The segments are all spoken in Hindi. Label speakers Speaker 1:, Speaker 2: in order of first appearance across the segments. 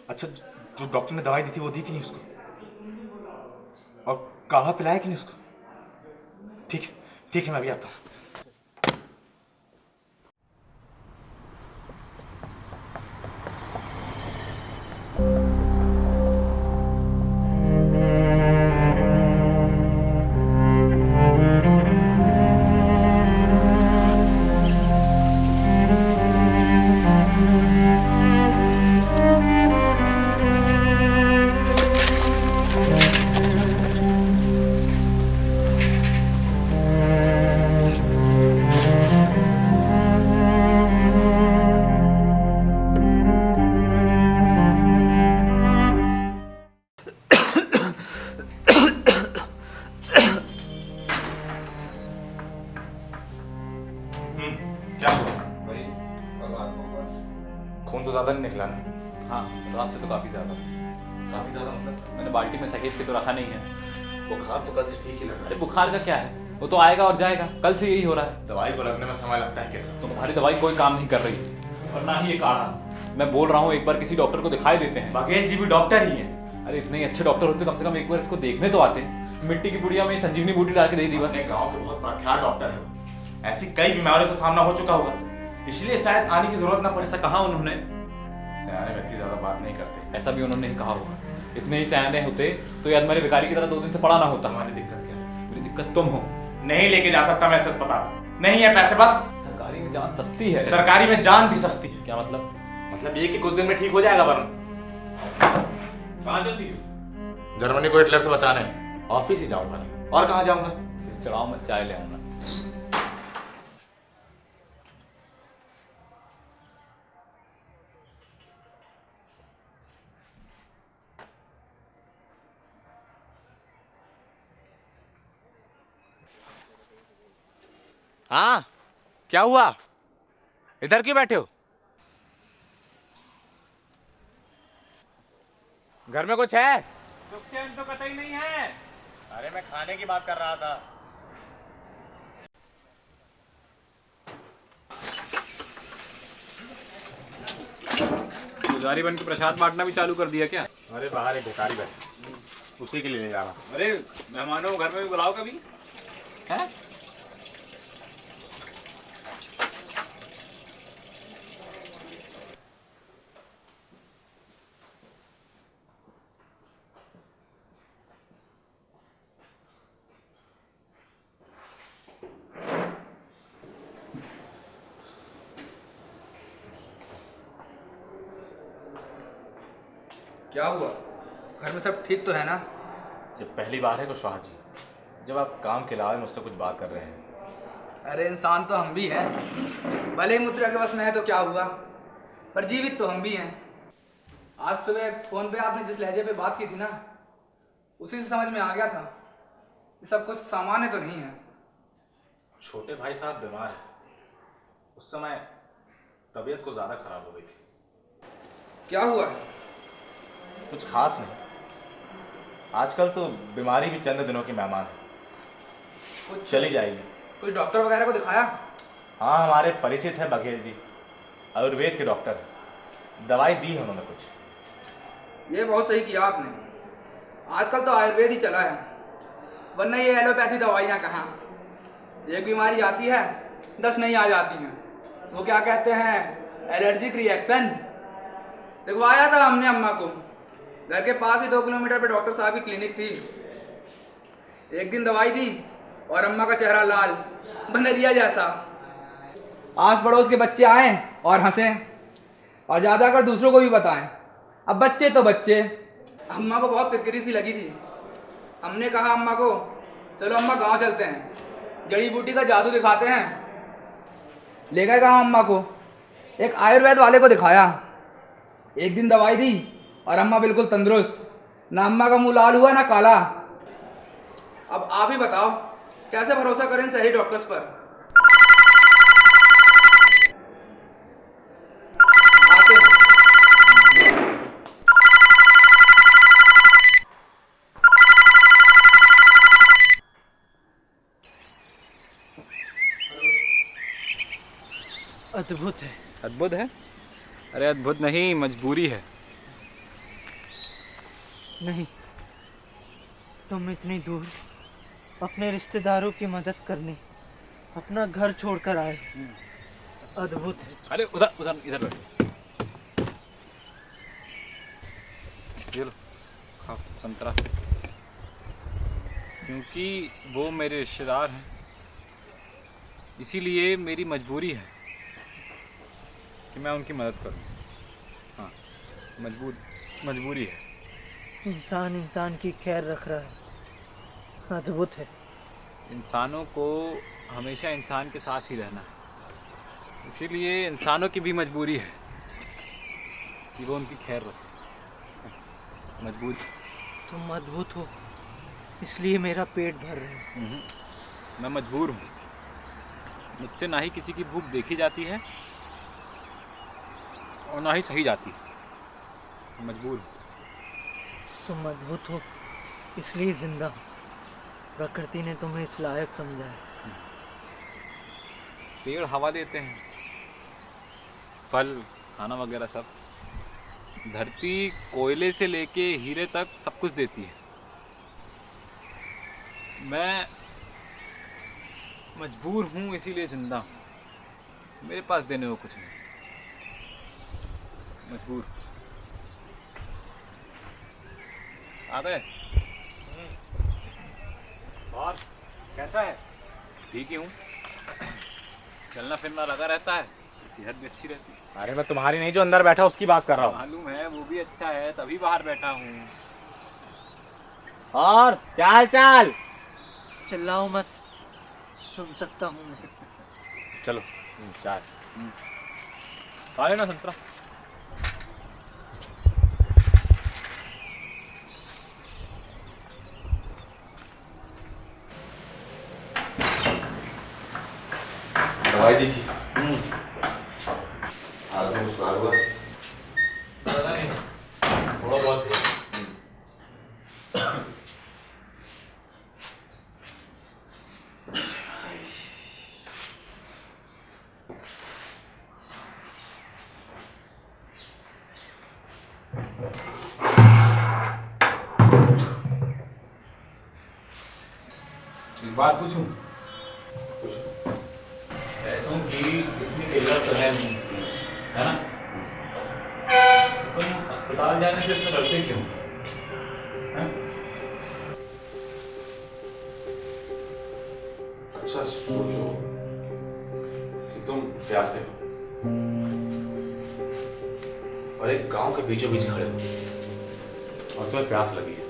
Speaker 1: अच्छा, जो डॉक्टर ने दवाई दी थी वो दी कि नहीं उसको? और काढ़ा पिलाया कि नहीं उसको? ठीक है, ठीक है, मैं अभी आता हूँ। क्या हुआ?
Speaker 2: भाई कल रात को
Speaker 1: खून तो ज्यादा नहीं निकला ना?
Speaker 2: हाँ, रात से तो काफ़ी ज़्यादा।
Speaker 1: काफी ज्यादा मतलब?
Speaker 2: मैंने बाल्टी में सहेज के तो रखा नहीं है।
Speaker 1: बुखार तो कल से ठीक ही लग रहा
Speaker 2: अरे
Speaker 1: है।
Speaker 2: बुखार का क्या है, वो तो आएगा और जाएगा। कल से यही हो रहा है।
Speaker 1: दवाई को लगने में समय लगता है कैसा?
Speaker 2: तुम्हारी दवाई कोई काम नहीं कर रही और ना ही ये काढ़ा। मैं बोल रहा हूँ एक बार किसी डॉक्टर को दिखाई देते हैं।
Speaker 1: बघेल जी भी डॉक्टर ही हैं।
Speaker 2: अरे इतने ही अच्छे डॉक्टर होते कम से कम एक बार इसको देखने तो आते। मिट्टी की पुड़िया में संजीवनी बूटी डाल के दे दी बस।
Speaker 1: अपने गांव के बहुत प्रख्यात डॉक्टर है वो। ऐसी कई बीमारियों से सामना हो चुका होगा, इसलिए शायद आने की जरूरत ना पड़े।
Speaker 2: ऐसा कहा उन्होंने?
Speaker 1: सियाने व्यक्ति ज्यादा बात नहीं करते।
Speaker 2: ऐसा भी उन्होंने ही कहा होगा। इतने ही सयाने होते तो याद मेरे भिखारी की तरह 2 दिन से पड़ा ना होता।
Speaker 1: हमारी दिक्कत क्या है?
Speaker 2: मेरी दिक्कत तुम हो।
Speaker 1: नहीं लेके जा सकता मैं इसे अस्पताल, नहीं है पैसे बस।
Speaker 2: सरकारी में जान सस्ती है।
Speaker 1: सरकारी में जान भी सस्ती है।
Speaker 2: क्या मतलब?
Speaker 1: मतलब ये कि कुछ दिन में ठीक हो जाएगा वरुण।
Speaker 2: कहाँ चलती हो?
Speaker 1: जर्मनी को हिटलर से बचाने ऑफिस ही जाऊंगा मैं, और कहाँ जाऊंगा?
Speaker 2: चढ़ाओ, मैं चाय ले आऊंगा।
Speaker 3: हाँ, क्या हुआ? इधर क्यों बैठे हो? घर में कुछ है?
Speaker 2: चैन तो कतई नहीं है।
Speaker 3: अरे मैं खाने की बात कर रहा था।
Speaker 2: पुजारी बन के प्रसाद बांटना भी चालू कर दिया क्या?
Speaker 1: अरे बाहर एक भिखारी बैठा, उसी के लिए ले जा रहा हूँ।
Speaker 2: अरे मेहमानों को घर में भी बुलाओ कभी। हैं?
Speaker 4: क्या हुआ? घर में सब ठीक तो है ना?
Speaker 1: ये पहली बार है कुशवाहा जी जब आप काम के अलावा मुझसे कुछ बात कर रहे हैं।
Speaker 4: अरे इंसान तो हम भी हैं, भले ही मुद्रा के बस में है तो क्या हुआ, पर जीवित तो हम भी हैं। आज सुबह फोन पे आपने जिस लहजे पे बात की थी ना, उसी से समझ में आ गया था ये सब कुछ सामान्य तो नहीं है।
Speaker 1: छोटे भाई साहब बीमार है, उस समय तबीयत को ज्यादा खराब हो गई थी।
Speaker 4: क्या हुआ है?
Speaker 1: कुछ खास नहीं, आजकल तो बीमारी भी चंद दिनों की मेहमान है,
Speaker 4: कुछ
Speaker 1: चली जाएगी।
Speaker 4: कुछ डॉक्टर वगैरह को दिखाया?
Speaker 1: हाँ, हमारे परिचित है बघेल जी, आयुर्वेद के डॉक्टर हैं। दवाई दी है उन्होंने कुछ।
Speaker 4: ये बहुत सही किया आपने, आजकल तो आयुर्वेद ही चला है, वरना ये एलोपैथी दवाइयाँ कहाँ। एक बीमारी आती है 10 नहीं आ जाती हैं। वो क्या कहते हैं, एलर्जिक रिएक्शन। दिखवाया था हमने अम्मा को, घर के पास ही 2 किलोमीटर पे डॉक्टर साहब की क्लिनिक थी। एक दिन दवाई दी और अम्मा का चेहरा लाल बंदरिया जैसा। आस पड़ोस के बच्चे आए और हंसे और ज़्यादा कर दूसरों को भी बताएं। अब बच्चे तो बच्चे, अम्मा को बहुत किरकिरी सी लगी थी। हमने कहा अम्मा को, चलो अम्मा गांव चलते हैं, जड़ी बूटी का जादू दिखाते हैं। ले गए गाँव अम्मा को, एक आयुर्वेद वाले को दिखाया। एक दिन दवाई दी और अम्मा बिल्कुल तंदुरुस्त, ना अम्मा का मुंह लाल हुआ ना काला। अब आप ही बताओ कैसे भरोसा करें सही डॉक्टर्स पर। आते हैं।
Speaker 3: अद्भुत है।
Speaker 2: अद्भुत है? अरे अद्भुत नहीं, मजबूरी है।
Speaker 5: नहीं, तुम इतनी दूर अपने रिश्तेदारों की मदद करने अपना घर छोड़कर आए, अद्भुत है।
Speaker 2: अरे उधर उधर इधर बैठो। ये लो, खाओ संतरा। क्योंकि वो मेरे रिश्तेदार हैं, इसीलिए मेरी मजबूरी है कि मैं उनकी मदद करूं। हाँ, मजबूरी है।
Speaker 5: इंसान इंसान की खैर रख रहा है, अद्भुत है।
Speaker 2: इंसानों को हमेशा इंसान के साथ ही रहना है, इसीलिए इंसानों की भी मजबूरी है कि वो उनकी खैर रखें। मजबूरी।
Speaker 5: तुम अद्भुत हो, इसलिए मेरा पेट भर रहा है।
Speaker 2: मैं मजबूर हूँ, मुझसे ना ही किसी की भूख देखी जाती है और ना ही सही जाती है। मजबूर हूँ।
Speaker 5: तुम अद्भुत हो, इसलिए जिंदा हो। प्रकृति ने तुम्हें इस लायक समझा है।
Speaker 2: पेड़ हवा देते हैं, फल खाना वगैरह सब। धरती कोयले से लेके हीरे तक सब कुछ देती है। मैं मजबूर हूँ, इसीलिए जिंदा हूँ। मेरे पास देने को कुछ नहीं। मजबूर। आ गए? और कैसा है? ठीक ही हूँ। चलना फिरना लगा रहता है, सेहत भी अच्छी रहती है।
Speaker 3: अरे मैं तुम्हारी नहीं, जो अंदर बैठा उसकी बात कर रहा हूँ।
Speaker 2: मालूम है, वो भी अच्छा है, तभी बाहर बैठा हूँ।
Speaker 3: और क्या हाल चाल?
Speaker 5: चिल्लाओ मत, सुन सकता हूँ मैं।
Speaker 3: चलो चाय।
Speaker 2: खा लेना संतरा।
Speaker 1: दवाई दी थी। आगे में सुधार हुआ?
Speaker 2: पता नहीं, थोड़ा बहुत है। एक बात पूछूं? पैसों की इतनी किल्लत तो है नहीं, है ना? तुम अस्पताल जाने से इतना डरते क्यों? हैं?
Speaker 1: अच्छा सोचो कि तुम प्यासे हो और एक गांव के बीचों बीच खड़े हो और तुम्हें प्यास लगी है।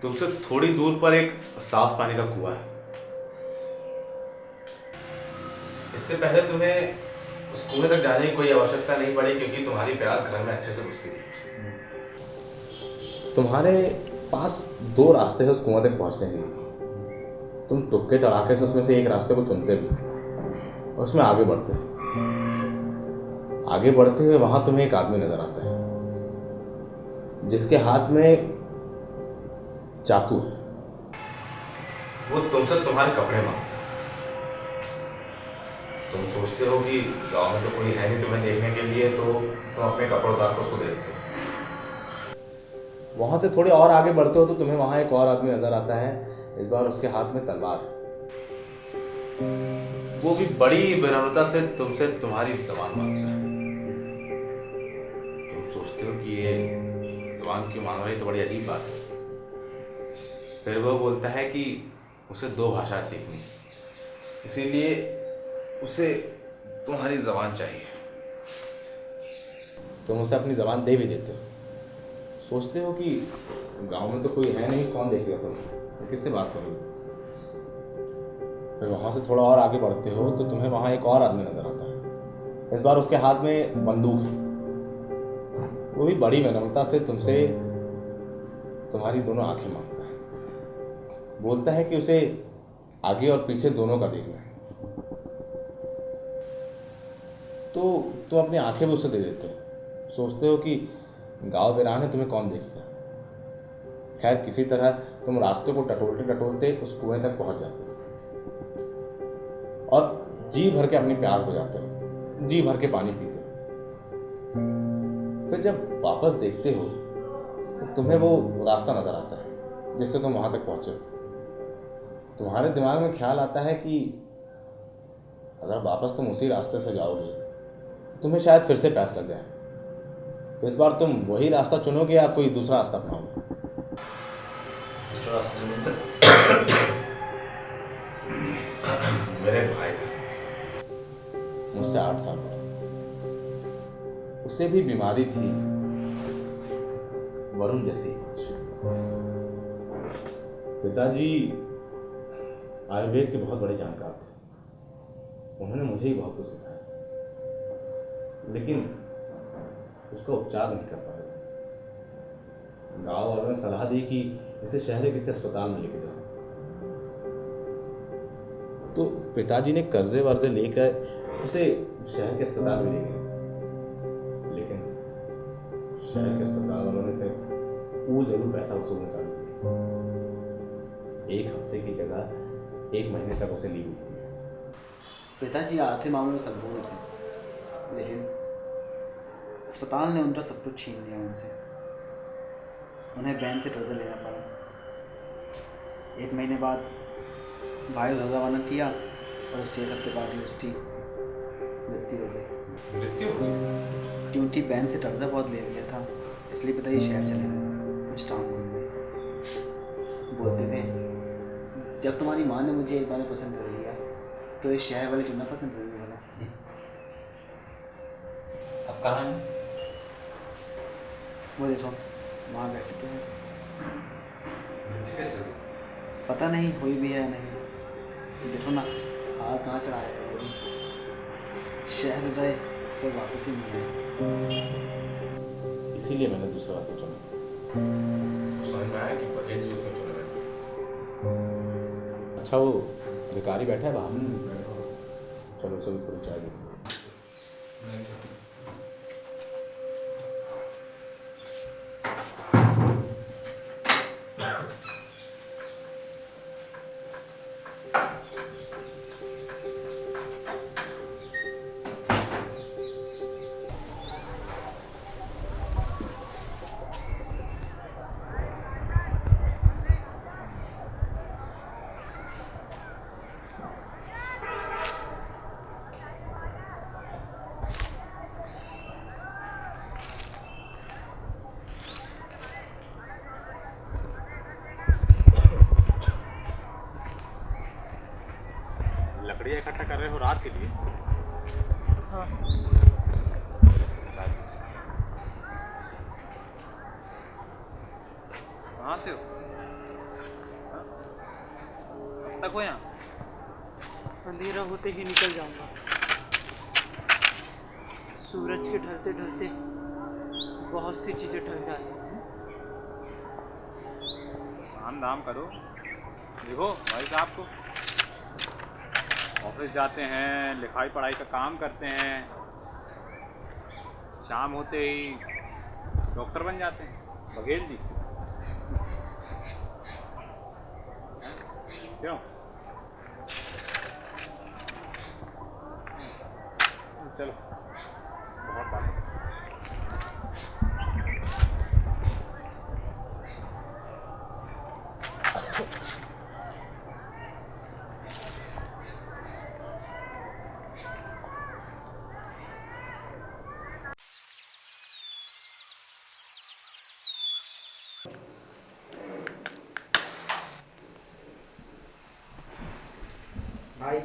Speaker 1: तुमसे थोड़ी दूर पर एक साफ पानी का कुआं है। इससे पहले तुम्हें उस कुएं तक जाने की कोई आवश्यकता नहीं पड़ी, क्योंकि तुम्हारी प्यास घर में अच्छे से बुझती थी। तुम्हारे पास दो रास्ते हैं उस कुआं तक पहुंचने के लिए। तुम तुक्के चढ़ाके से उसमें से एक रास्ते को चुनते भी और उसमें आगे बढ़ते हो। आगे बढ़ते हुए वहां तुम्हें एक आदमी नजर आता है जिसके हाथ में चाकू है। वो तुमसे तुम्हारे कपड़े मांगता है। तुम सोचते हो कि गांव में तो कोई है नहीं तुम्हें देखने के लिए, तो तुम अपने कपड़े उतार कर उसको दे देते हो। वहां से थोड़े और आगे बढ़ते हो तो तुम्हें वहां एक और आदमी नजर आता है। इस बार उसके हाथ में तलवार है। वो भी बड़ी विनम्रता से तुमसे तुम्हारी जबान मांगता है। तुम सोचते हो कि ये जबान क्यों मांग रही है, तो बड़ी अजीब बात है। फिर वो बोलता है कि उसे दो भाषा सीखनी है, इसीलिए उसे तुम्हारी जबान चाहिए। तुम उसे अपनी जबान दे भी देते हो। सोचते हो कि गांव में तो कोई है नहीं, कौन देखेगा तुम, किससे बात करोगे। फिर वहां से थोड़ा और आगे बढ़ते हो तो तुम्हें वहां एक और आदमी नजर आता है। इस बार उसके हाथ में बंदूक है। वो भी बड़ी विनम्रता से तुमसे तुम्हारी दोनों आंखें मांगता है। बोलता है कि उसे आगे और पीछे दोनों का देखना है। तो तुम अपनी आंखें भी उसे दे देते हो। सोचते हो कि गांव वीरान है, तुम्हें कौन देखेगा। खैर किसी तरह तुम रास्ते को टटोलते टटोलते उस कुएं तक पहुंच जाते हो और जी भर के अपनी प्यास बुझाते हो, जी भर के पानी पीते हो। फिर जब वापस देखते हो तो तुम्हें वो रास्ता नज़र आता है जिससे तुम वहाँ तक पहुँचे। तुम्हारे दिमाग में ख्याल आता है कि अगर वापस तुम उसी रास्ते से जाओगे तो तुम्हें शायद फिर से प्यास लग जाए। तो इस बार तुम वही रास्ता चुनोगे या कोई दूसरा रास्ता अपनाओगे?
Speaker 6: दूसरा रास्ता चुनूंगा।
Speaker 1: मेरे भाई था, मुझसे 8 साल बड़ा, उसे भी बीमारी थी वरुण जैसी कुछ। पिताजी आयुर्वेद के बहुत बड़े जानकार थे, उन्होंने मुझे ही बहुत कुछ सिखाया, लेकिन उसका उपचार नहीं कर पाए। गांव वालों ने सलाह दी कि इसे शहर के किसी अस्पताल में लेके जाओ। तो पिताजी ने कर्जे वर्जे लेकर उसे शहर के अस्पताल में ले गए, लेकिन शहर के अस्पताल वालों ने फिर वो जरूर पैसा वसूलना चालू किया। 1 हफ्ते की जगह 1 महीने तक उसे लीव दी।
Speaker 7: पिताजी आर्थिक मामलों में संपूर्ण थे, लेकिन अस्पताल ने उनका सब कुछ छीन लिया उनसे। उन्हें बैंक से कर्जा लेना पड़ा। 1 महीने बाद भाई को रवाना किया और उससे 1 हफ्ते बाद ही उसकी मृत्यु हो गई।
Speaker 1: मृत्यु हो गई
Speaker 7: क्योंकि बैंक से कर्जा बहुत ले लिया था, इसलिए पिताजी शहर चले गए कुछ काम ढूंढने। बोलते थे, जब तुम्हारी माँ ने मुझे एक बार में पसंद कर लिया तो इस शहर वाले क्यों ना पसंद करेंगे वाला।
Speaker 6: अब कहाँ है?
Speaker 7: वो देखो वहाँ बैठते हैं।
Speaker 1: मृत्यु कैसे हुई?
Speaker 7: पता नहीं हुई भी है या नहीं। देखो ना हाल कहाँ चढ़ा है। शहर गए तो वापस ही नहीं आए।
Speaker 1: इसीलिए मैंने दूसरा रास्ता चुना। समझ में आया कि पटेल जी क्यों चुने मैंने। अच्छा वो भिखारी बैठा है बाहर, चलो उसे भी थोड़ी चाय दो।
Speaker 2: लकड़ियाँ इकट्ठा कर रहे हो रात के लिए?
Speaker 5: हाँ।
Speaker 2: कहाँ से हो? हाँ? कब तक हो यहाँ?
Speaker 5: अंधेरा होते ही निकल जाऊंगा। सूरज के ढलते ढलते बहुत सी चीज़ें ढल जाती हैं।
Speaker 2: काम धाम करो। देखो भाई साहब को ऑफिस जाते हैं, लिखाई पढ़ाई का काम करते हैं, शाम होते ही डॉक्टर बन जाते हैं। बघेल जी क्यों? चलो बहुत बात है।
Speaker 7: भाई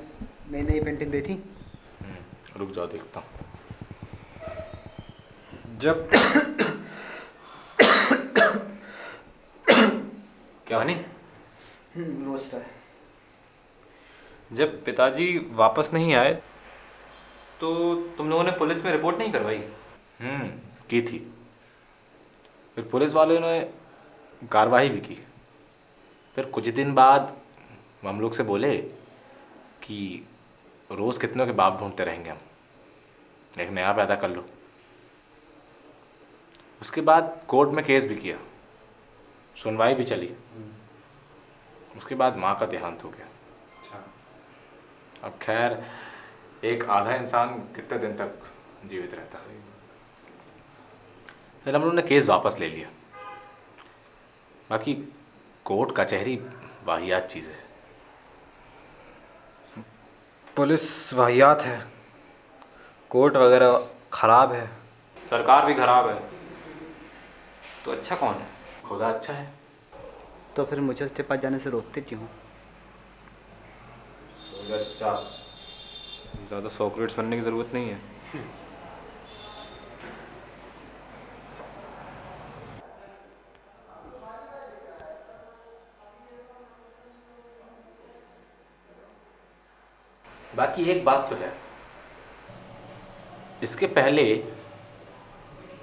Speaker 7: नई नई पेंटिंग देखी?
Speaker 1: रुक जाओ देखता हूँ।
Speaker 2: जब क्या बनी?
Speaker 7: रोज का है।
Speaker 2: जब पिताजी वापस नहीं आए तो तुम लोगों ने पुलिस में रिपोर्ट नहीं करवाई?
Speaker 1: की थी। फिर पुलिस वालों ने कार्रवाई भी की। फिर कुछ दिन बाद हम लोग से बोले कि रोज़ कितनों के बाप ढूंढते रहेंगे, हम एक नया पैदा कर लो। उसके बाद कोर्ट में केस भी किया, सुनवाई भी चली। उसके बाद माँ का देहांत हो गया।
Speaker 2: अच्छा।
Speaker 1: अब खैर एक आधा इंसान कितने दिन तक जीवित रहता है। फिर हम लोगों ने केस वापस ले लिया। बाकी कोर्ट कचहरी वाहियात चीज़ है।
Speaker 2: पुलिस वाहियात है, कोर्ट वगैरह खराब है, सरकार भी खराब है, तो अच्छा कौन है?
Speaker 1: खुदा अच्छा है।
Speaker 7: तो फिर मुझे उसके पास जाने से रोकते क्यों?
Speaker 2: ज़्यादा सोक्रेट्स बनने की ज़रूरत नहीं है।
Speaker 1: बाकी एक बात तो है, इसके पहले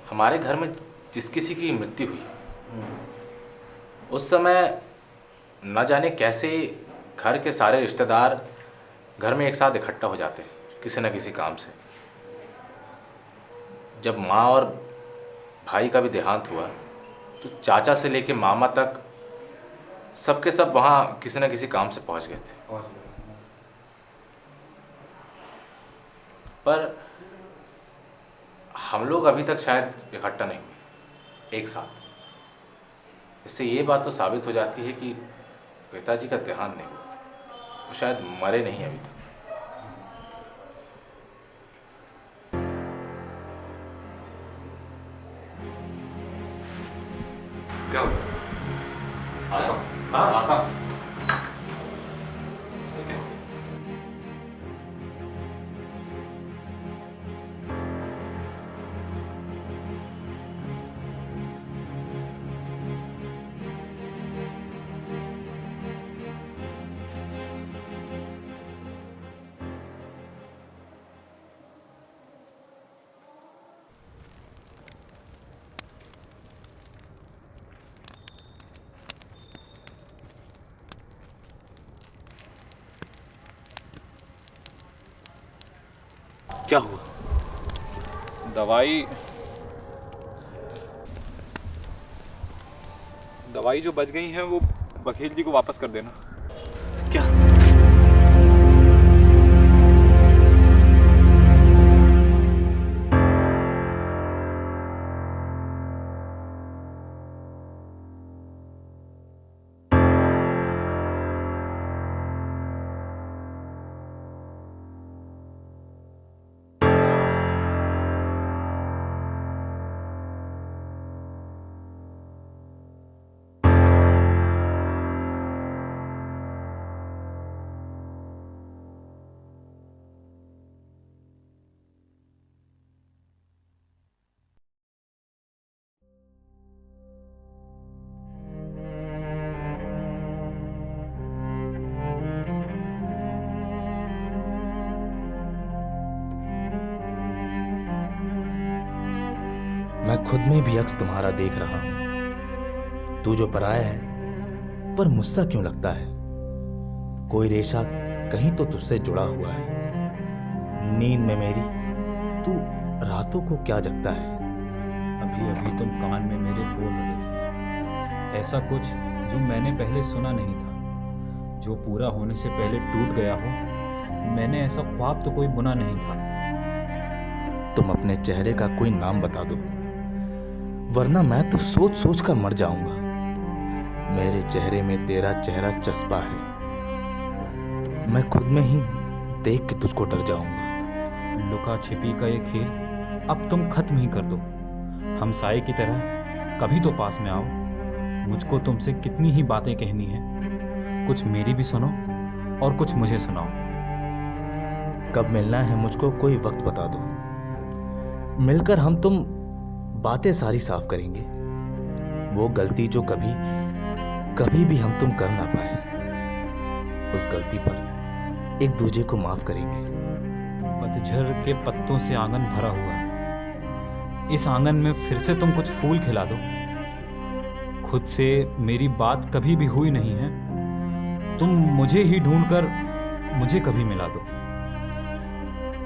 Speaker 1: हमारे घर में जिस किसी की मृत्यु हुई उस समय न जाने कैसे घर के सारे रिश्तेदार घर में एक साथ इकट्ठा हो जाते किसी न किसी काम से। जब माँ और भाई का भी देहांत हुआ तो चाचा से लेके मामा तक सबके सब वहाँ किसी न किसी काम से पहुँच गए थे। पर हम लोग अभी तक शायद इकट्ठा नहीं हुए एक साथ। इससे ये बात तो साबित हो जाती है कि पिताजी का देहांत नहीं हुआ, वो शायद मरे नहीं अभी तक।
Speaker 2: क्या हो?
Speaker 1: आता
Speaker 3: क्या हुआ?
Speaker 2: दवाई जो बच गई है वो वकील जी को वापस कर देना।
Speaker 3: क्या?
Speaker 1: मैं खुद में भी अक्स तुम्हारा देख रहा हूं। तू जो पराया है पर मुझसा क्यों लगता है? कोई रेशा कहीं तो तुझसे जुड़ा हुआ है। नींद में मेरी तू रातों को क्या जगता है?
Speaker 2: अभी अभी तुम कान में मेरे बोल रहे थे ऐसा कुछ जो मैंने पहले सुना नहीं था, जो पूरा होने से पहले टूट गया हो। मैंने ऐसा ख्वाब तो कोई बुना नहीं था।
Speaker 1: तुम अपने चेहरे का कोई नाम बता दो, वरना मैं तो सोच सोच कर मर जाऊंगा। मेरे चेहरे में तेरा चेहरा चस्पा है, मैं खुद में ही देख के तुझको डर जाऊंगा।
Speaker 2: लुका छिपी का ये खेल अब तुम खत्म ही कर दो। हम साए की तरह कभी तो पास में आओ। मुझको तुमसे कितनी ही बातें कहनी है, कुछ मेरी भी सुनो और कुछ मुझे सुनाओ।
Speaker 1: कब मिलना है मुझको कोई वक्त बता दो, मिलकर हम तुम बातें सारी साफ करेंगे। वो गलती जो कभी कभी भी हम तुम कर ना पाए, उस गलती पर एक दूजे को माफ करेंगे।
Speaker 2: पतझड़ के पत्तों से आंगन भरा हुआ है, इस आंगन में फिर से तुम कुछ फूल खिला दो। खुद से मेरी बात कभी भी हुई नहीं है, तुम मुझे ही ढूंढकर मुझे कभी मिला दो।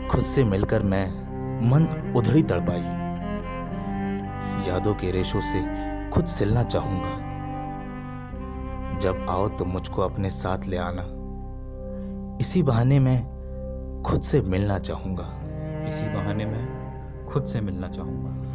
Speaker 1: खुद से मिलकर मैं मन उधड़ी तड़पाई, यादों के रेशों से खुद सिलना चाहूंगा। जब आओ तो मुझको अपने साथ ले आना, इसी बहाने मैं खुद से मिलना चाहूंगा।
Speaker 2: इसी बहाने मैं खुद से मिलना चाहूंगा।